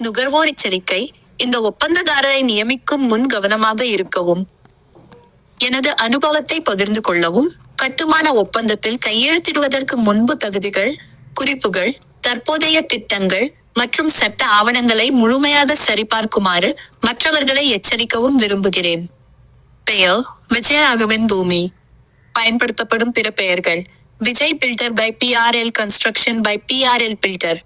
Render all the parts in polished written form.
நுகர்வோர் எச்சரிக்கை: இந்த ஒப்பந்ததாரரை நியமிக்கும் முன் கவனமாக இருக்கவும். எனது அனுபவத்தை பகிர்ந்து கொள்ளவும். கட்டுமான ஒப்பந்தத்தில் கையெழுத்திடுவதற்கு முன்பு தகுதிகள், குறிப்புகள், தற்போதைய திட்டங்கள் மற்றும் சட்ட ஆவணங்களை முழுமையாக சரிபார்க்குமாறு மற்றவர்களை எச்சரிக்கவும் விரும்புகிறேன். பெயர்: விஜயராகவன் பூமி. பயன்படுத்தப்படும் பிற பெயர்கள்: Vijay builder by PRL construction by PRL builder.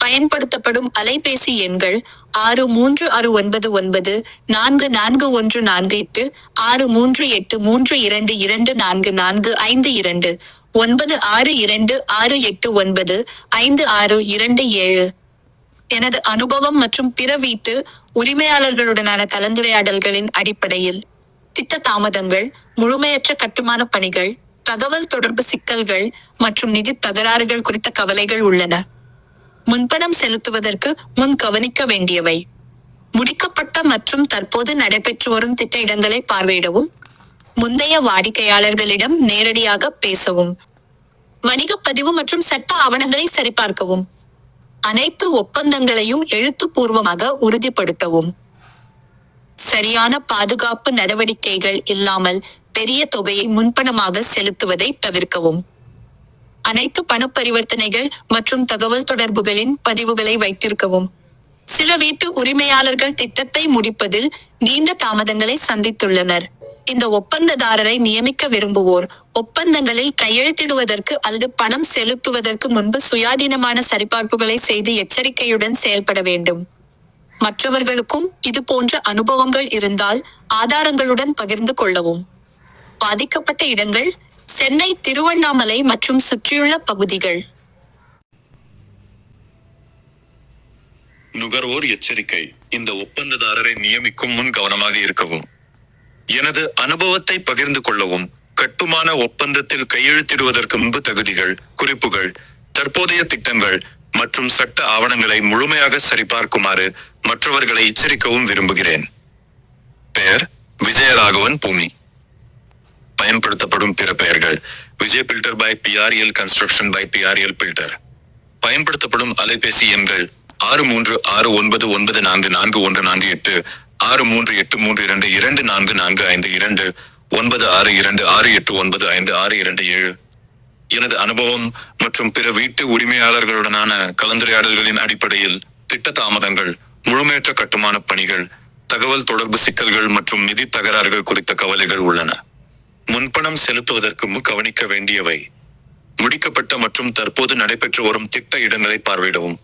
பயன்படுத்தப்படும் அலைபேசி எண்கள்: 6399441448, 6383224452, 9626895627. எனது அனுபவம் மற்றும் பிற வீட்டு உரிமையாளர்களுடனான கலந்துரையாடல்களின் அடிப்படையில், திட்ட தாமதங்கள், முழுமையற்ற கட்டுமான பணிகள், தகவல் தொடர்பு சிக்கல்கள் மற்றும் நிதி தகராறுகள் குறித்த கவலைகள் உள்ளன. முன்பணம் செலுத்துவதற்கு முன் கவனிக்க வேண்டியவை: முடிக்கப்பட்ட மற்றும் தற்போது நடைபெற்று வரும் திட்ட இடங்களை பார்வையிடவும். முந்தைய வாடிக்கையாளர்களிடம் நேரடியாக பேசவும். வணிகப் பதிவு மற்றும் சட்ட ஆவணங்களை சரிபார்க்கவும். அனைத்து ஒப்பந்தங்களையும் எழுத்துப்பூர்வமாக உறுதிப்படுத்தவும். சரியான பாதுகாப்பு நடவடிக்கைகள் இல்லாமல் பெரிய தொகையை முன்பணமாக செலுத்துவதை தவிர்க்கவும். அனைத்து பண பரிவர்த்தனைகள் மற்றும் தகவல் தொடர்புகளின் பதிவுகளை வைத்திருக்கவும். சில வீட்டு உரிமையாளர்கள் திட்டத்தை முடிப்பதில் நீண்ட தாமதங்களை சந்தித்துள்ளனர். இந்த ஒப்பந்ததாரரை நியமிக்க விரும்புவோர், ஒப்பந்தங்களில் கையெழுத்திடுவதற்கு அல்லது பணம் செலுத்துவதற்கு முன்பு சுயாதீனமான சரிபார்ப்புகளை செய்து எச்சரிக்கையுடன் செயல்பட வேண்டும். மற்றவர்களுக்கும் இது போன்ற அனுபவங்கள் இருந்தால் ஆதாரங்களுடன் பகிர்ந்து கொள்ளவும். பாதிக்கப்பட்ட இடங்கள்: சென்னை, திருவண்ணாமலை மற்றும் சுற்றியுள்ள பகுதிகள். நுகர்வோர் எச்சரிக்கை: இந்த ஒப்பந்ததாரரை நியமிக்கும் முன் கவனமாக இருக்கவும். எனது அனுபவத்தை பகிர்ந்து கொள்ளவும். கட்டுமான ஒப்பந்தத்தில் கையெழுத்திடுவதற்கு முன்பு தகுதிகள், குறிப்புகள், தற்போதைய திட்டங்கள் மற்றும் சட்ட ஆவணங்களை முழுமையாக சரிபார்க்குமாறு மற்றவர்களை எச்சரிக்கவும் விரும்புகிறேன். பெயர்: விஜயராகவன் பூமி. பயன்படுத்தப்படும் பிற பெயர்கள்: Vijay builder by PRL construction by PRL builder. பயன்படுத்தப்படும் அலைபேசி எண்கள்: 6389944148, 6383222445, 962689689527. எனது அனுபவம் மற்றும் பிற வீட்டு உரிமையாளர்களுடனான கலந்துரையாடல்களின் அடிப்படையில், திட்ட தாமதங்கள், முழுமையற்ற கட்டுமான பணிகள், தகவல் தொடர்பு சிக்கல்கள் மற்றும் நிதி தகராறுகள் குறித்த கவலைகள் உள்ளன. முன்பணம் செலுத்துவதற்கு முன் கவனிக்க வேண்டியவை: முடிக்கப்பட்ட மற்றும் தற்போது நடைபெற்று வரும் திட்ட இடங்களை பார்வையிடவும்.